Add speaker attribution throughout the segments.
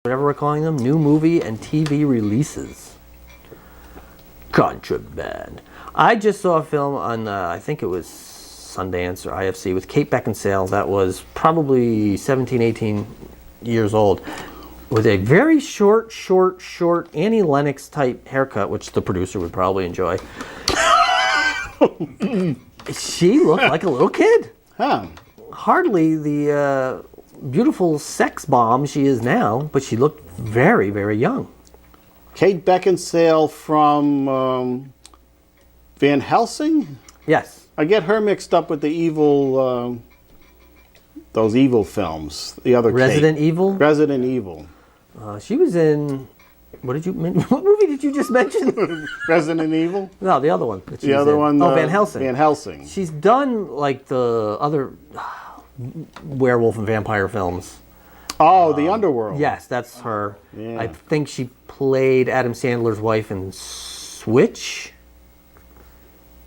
Speaker 1: whatever we're calling them, new movie and TV releases. Contraband. I just saw a film on, I think it was Sundance or IFC with Kate Beckinsale that was probably 17, 18 years old with a very short Annie Lennox type haircut, which the producer would probably enjoy. She looked like a little kid.
Speaker 2: Huh.
Speaker 1: Hardly the beautiful sex bomb she is now, but she looked very, very young.
Speaker 2: Kate Beckinsale from Van Helsing?
Speaker 1: Yes.
Speaker 2: I get her mixed up with the evil, those evil films. The other
Speaker 1: Resident
Speaker 2: Kate.
Speaker 1: Evil?
Speaker 2: Resident Evil.
Speaker 1: She was in, what movie did you just mention?
Speaker 2: Resident Evil?
Speaker 1: No, the other one.
Speaker 2: The other one?
Speaker 1: Oh, Van Helsing.
Speaker 2: Van Helsing.
Speaker 1: She's done like the other werewolf and vampire films.
Speaker 2: Oh, The Underworld.
Speaker 1: Yes, that's her.
Speaker 2: Yeah.
Speaker 1: I think she played Adam Sandler's wife in Switch,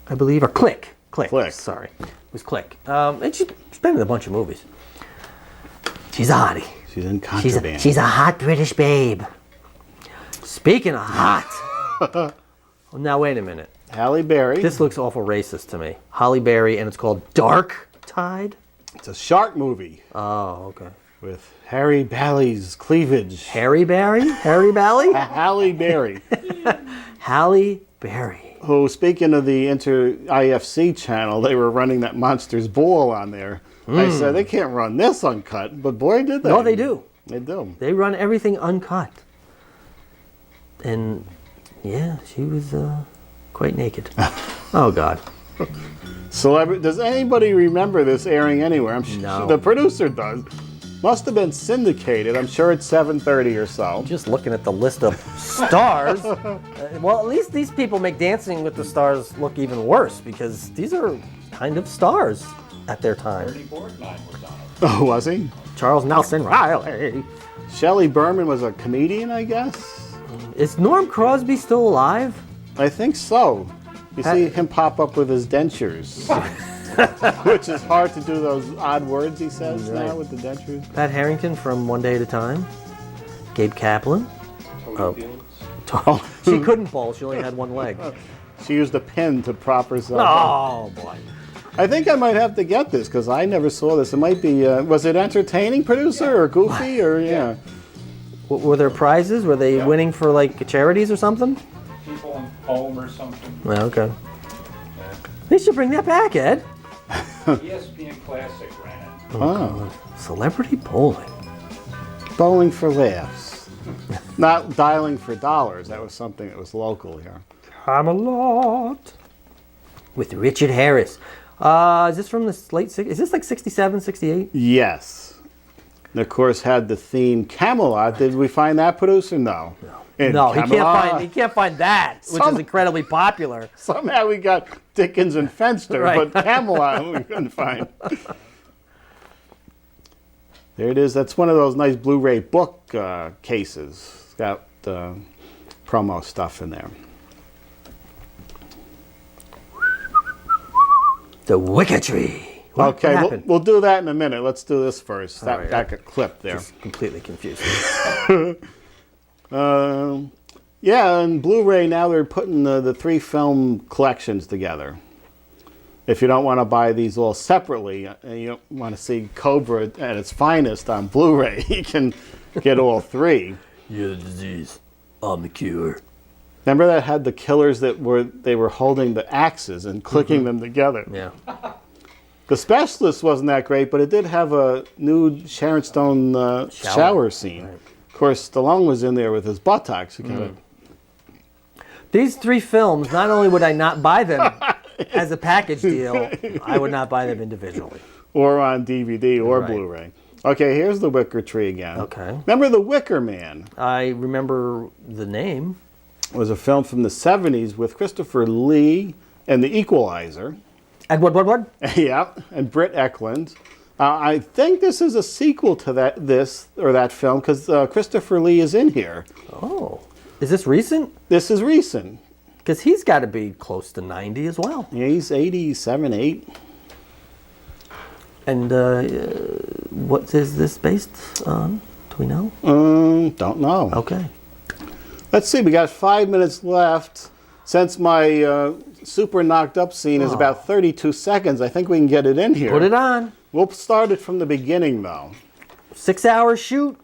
Speaker 1: I believe, or Click.
Speaker 2: Click.
Speaker 1: Sorry, it was Click. And she's been in a bunch of movies. She's a hottie.
Speaker 2: She's in Contraband.
Speaker 1: She's a hot British babe. Speaking of hot. Well, now wait a minute.
Speaker 2: Halle Berry.
Speaker 1: This looks awful racist to me. Halle Berry, and it's called Dark Tide.
Speaker 2: It's a shark movie.
Speaker 1: Oh, okay.
Speaker 2: With Harry Bally's cleavage.
Speaker 1: Harry Berry? Harry Bally?
Speaker 2: Halle Berry.
Speaker 1: Halle Berry.
Speaker 2: Who, speaking of the IFC channel, they were running that Monsters Ball on there. I said, they can't run this uncut, but boy, did they.
Speaker 1: No, they do.
Speaker 2: They do.
Speaker 1: They run everything uncut. And, yeah, she was quite naked. Oh, God.
Speaker 2: Does anybody remember this airing anywhere? I'm
Speaker 1: No.
Speaker 2: sure the producer does. Must have been syndicated. I'm sure it's 7:30 or so.
Speaker 1: Just looking at the list of stars. Well, at least these people make Dancing with the Stars look even worse because these are kind of stars at their time.
Speaker 3: Ernie Borgnine was on it.
Speaker 2: Oh, was he?
Speaker 1: Charles Nelson Riley.
Speaker 2: Shelley Berman was a comedian, I guess?
Speaker 1: Is Norm Crosby still alive?
Speaker 2: I think so. You see him pop up with his dentures. Which is hard to do those odd words he says now with the dentures.
Speaker 1: Pat Harrington from One Day at a Time. Gabe Kaplan. She couldn't bowl. She only had one leg.
Speaker 2: She used a pin to prop herself up.
Speaker 1: Oh, boy.
Speaker 2: I think I might have to get this because I never saw this. It might be, was it entertaining, producer, or goofy, or yeah?
Speaker 1: Were there prizes? Were they winning for like charities or something?
Speaker 3: People in home or something.
Speaker 1: Well, okay. They should bring that back, Ed.
Speaker 3: ESPN Classic ran it.
Speaker 2: Oh.
Speaker 1: Celebrity bowling.
Speaker 2: Bowling for laughs. Not dialing for dollars. That was something that was local here.
Speaker 1: Camelot. With Richard Harris. Is this from the late 60s? Is this like 67, 68?
Speaker 2: Yes. And of course had the theme Camelot. Did we find that producer? No. In
Speaker 1: No,
Speaker 2: Camelot,
Speaker 1: he can't find that, which is incredibly popular.
Speaker 2: Somehow we got Dickens and Fenster,
Speaker 1: Right.
Speaker 2: but Camelot we couldn't find. There it is. That's one of those nice Blu-ray book cases. It's got promo stuff in there.
Speaker 1: The Wicker Tree. What happened?
Speaker 2: We'll do that in a minute. Let's do this first. That
Speaker 1: right.
Speaker 2: got clipped there.
Speaker 1: Just completely confused.
Speaker 2: Yeah, and Blu-ray now they're putting the three film collections together. If you don't want to buy these all separately, and you don't want to see Cobra at its finest on Blu-ray, you can get all three.
Speaker 1: You're the disease. I'm the cure.
Speaker 2: Remember that had the killers that they were holding the axes and clicking them together.
Speaker 1: Yeah.
Speaker 2: The Specialist wasn't that great, but it did have a nude Sharon Stone shower scene.
Speaker 1: Right.
Speaker 2: Of course, Stallone was in there with his buttocks.
Speaker 1: These three films, not only would I not buy them as a package deal, I would not buy them individually.
Speaker 2: Or on DVD or
Speaker 1: Right.
Speaker 2: Blu-ray. Okay, here's the Wicker Tree again.
Speaker 1: Okay.
Speaker 2: Remember the Wicker Man?
Speaker 1: I remember the name.
Speaker 2: It was a film from the 70s with Christopher Lee and The Equalizer.
Speaker 1: Edward?
Speaker 2: Yeah, and Britt Eklund. I think this is a sequel to that film because Christopher Lee is in here.
Speaker 1: Oh. Is this recent?
Speaker 2: This is recent.
Speaker 1: Because he's got to be close to 90 as well.
Speaker 2: Yeah, he's 87, 8.
Speaker 1: And what is this based on? Do we know?
Speaker 2: Don't know.
Speaker 1: Okay.
Speaker 2: Let's see, we got 5 minutes left. Since my super knocked up scene is about 32 seconds, I think we can get it in here.
Speaker 1: Put it on.
Speaker 2: We'll start it from the beginning, though.
Speaker 1: 6 hour shoot.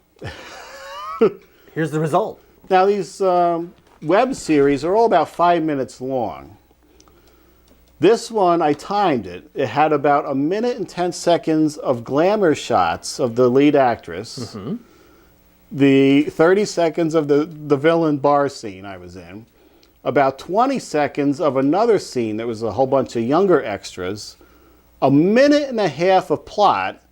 Speaker 1: Here's the result.
Speaker 2: Now, these web series are all about 5 minutes long. This one, I timed it. It had about 1 minute and 10 seconds of glamour shots of the lead actress. The 30 seconds of the villain bar scene I was in. About 20 seconds of another scene that was a whole bunch of younger extras. 1.5 minutes of plot.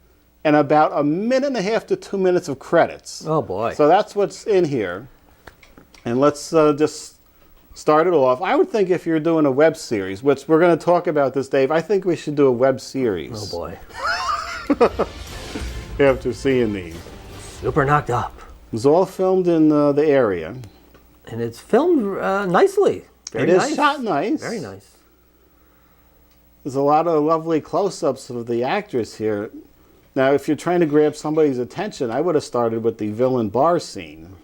Speaker 2: And about 1.5 minutes to 2 minutes of credits.
Speaker 1: Oh, boy.
Speaker 2: So that's what's in here. And let's just start it off. I would think if you're doing a web series, which we're going to talk about this, Dave, I think we should do a web series.
Speaker 1: Oh, boy.
Speaker 2: After seeing these.
Speaker 1: Super knocked up.
Speaker 2: It was all filmed in the area.
Speaker 1: And it's filmed nicely. Very
Speaker 2: It
Speaker 1: nice.
Speaker 2: is shot nice.
Speaker 1: Very nice.
Speaker 2: There's a lot of lovely close-ups of the actress here. Now, if you're trying to grab somebody's attention, I would have started with the villain bar scene.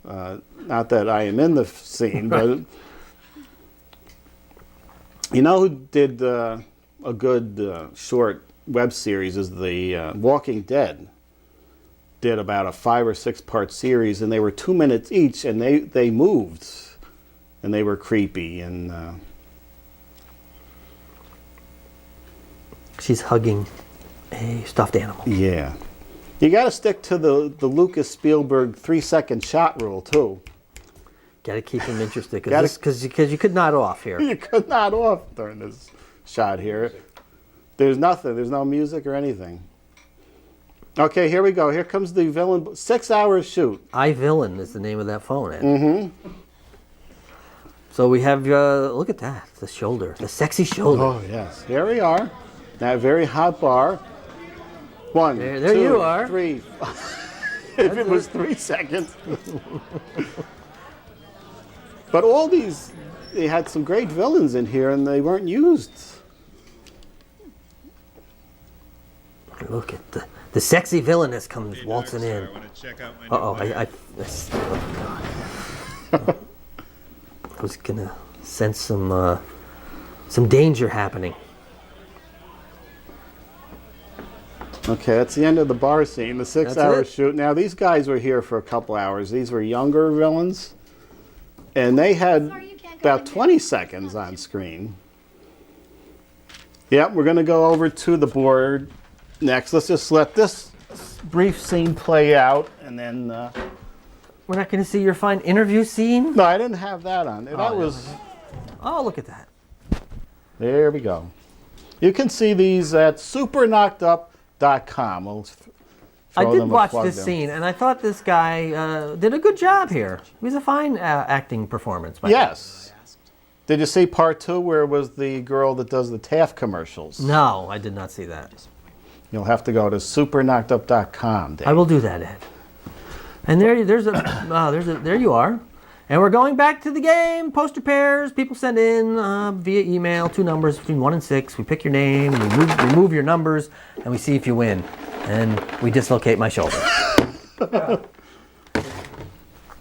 Speaker 2: Not that I am in the scene, but you know who did a good short web series is the Walking Dead. Did about a 5 or 6 part series, and they were 2 minutes each, and they moved, and they were creepy and.
Speaker 1: She's hugging a stuffed animal.
Speaker 2: Yeah. You got to stick to the Lucas Spielberg 3-second shot rule, too.
Speaker 1: Got to keep them interested because you could nod off here.
Speaker 2: You could nod off during this shot here. There's nothing. There's no music or anything. Okay, here we go. Here comes the villain. 6 hours shoot.
Speaker 1: iVillain is the name of that phone, Ed. So we have, look at that, the shoulder, the sexy shoulder.
Speaker 2: Oh, yes. Here we are. That very hot bar. 1,
Speaker 1: There
Speaker 2: 2,
Speaker 1: you are.
Speaker 2: 3. If it was 3 seconds. But all these, they had some great villains in here, and they weren't used.
Speaker 1: Look at the sexy villainess comes waltzing in. Uh-oh, oh, God. I was gonna sense some danger happening.
Speaker 2: Okay, that's the end of the bar scene, the 6 hour
Speaker 1: it.
Speaker 2: shoot. Now, these guys were here for a couple hours. These were younger villains, and they had about 20 seconds on screen. Yep, we're going to go over to the board next. Let's just let this brief scene play out, and then...
Speaker 1: We're not gonna see your fine interview scene?
Speaker 2: No, I didn't have that on. That was...
Speaker 1: Oh, look at that.
Speaker 2: There we go. You can see these at superknockedup.com.
Speaker 1: I did watch this scene, and I thought this guy did a good job here. It was a fine acting performance.
Speaker 2: Yes. Did you see part 2 where it was the girl that does the Taft commercials?
Speaker 1: No, I did not see that.
Speaker 2: You'll have to go to superknockedup.com, Dave.
Speaker 1: I will do that, Ed. And there you are. And we're going back to the game. Poster pairs. People send in via email 2 numbers between 1 and 6. We pick your name, we remove your numbers, and we see if you win. And we dislocate my shoulder.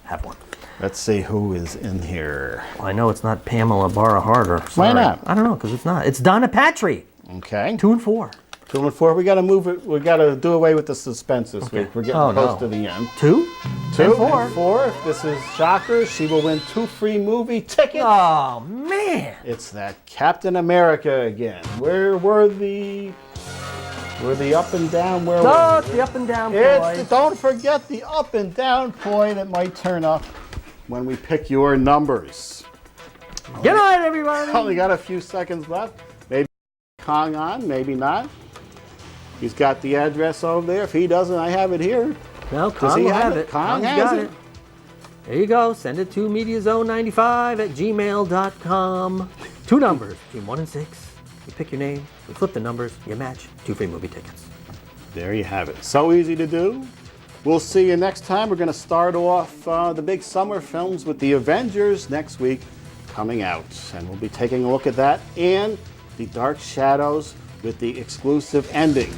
Speaker 1: Have one.
Speaker 2: Let's see who is in here.
Speaker 1: Well, I know it's not Pamela Barra Harder.
Speaker 2: Why not?
Speaker 1: I don't know, because it's not. It's Donna Patry.
Speaker 2: Okay.
Speaker 1: 2 and 4.
Speaker 2: 2 and 4. We got to move it. We got to do away with the suspense this week. We're getting close to the end.
Speaker 1: 2?
Speaker 2: 2
Speaker 1: and 4.
Speaker 2: And 4. If this is Shocker, she will win 2 free movie tickets.
Speaker 1: Oh, man.
Speaker 2: It's that Captain America again. Where were the up and down? Where
Speaker 1: Oh,
Speaker 2: were
Speaker 1: it's the up and down
Speaker 2: Don't forget the up and down point that might turn up when we pick your numbers.
Speaker 1: Good night, everybody.
Speaker 2: Only got a few seconds left. Maybe Kong on, maybe not. He's got the address over there. If he doesn't, I have it here.
Speaker 1: No,
Speaker 2: Does
Speaker 1: Kong
Speaker 2: he
Speaker 1: will
Speaker 2: have
Speaker 1: have
Speaker 2: it?
Speaker 1: it.
Speaker 2: Kong
Speaker 1: Kong's
Speaker 2: has
Speaker 1: got
Speaker 2: it.
Speaker 1: it. There you go. Send it to mediazone95@gmail.com. 2 numbers between 1 and 6. You pick your name, you flip the numbers, you match 2 free movie tickets.
Speaker 2: There you have it. So easy to do. We'll see you next time. We're going to start off the big summer films with The Avengers next week coming out. And we'll be taking a look at that and The Dark Shadows with the exclusive ending.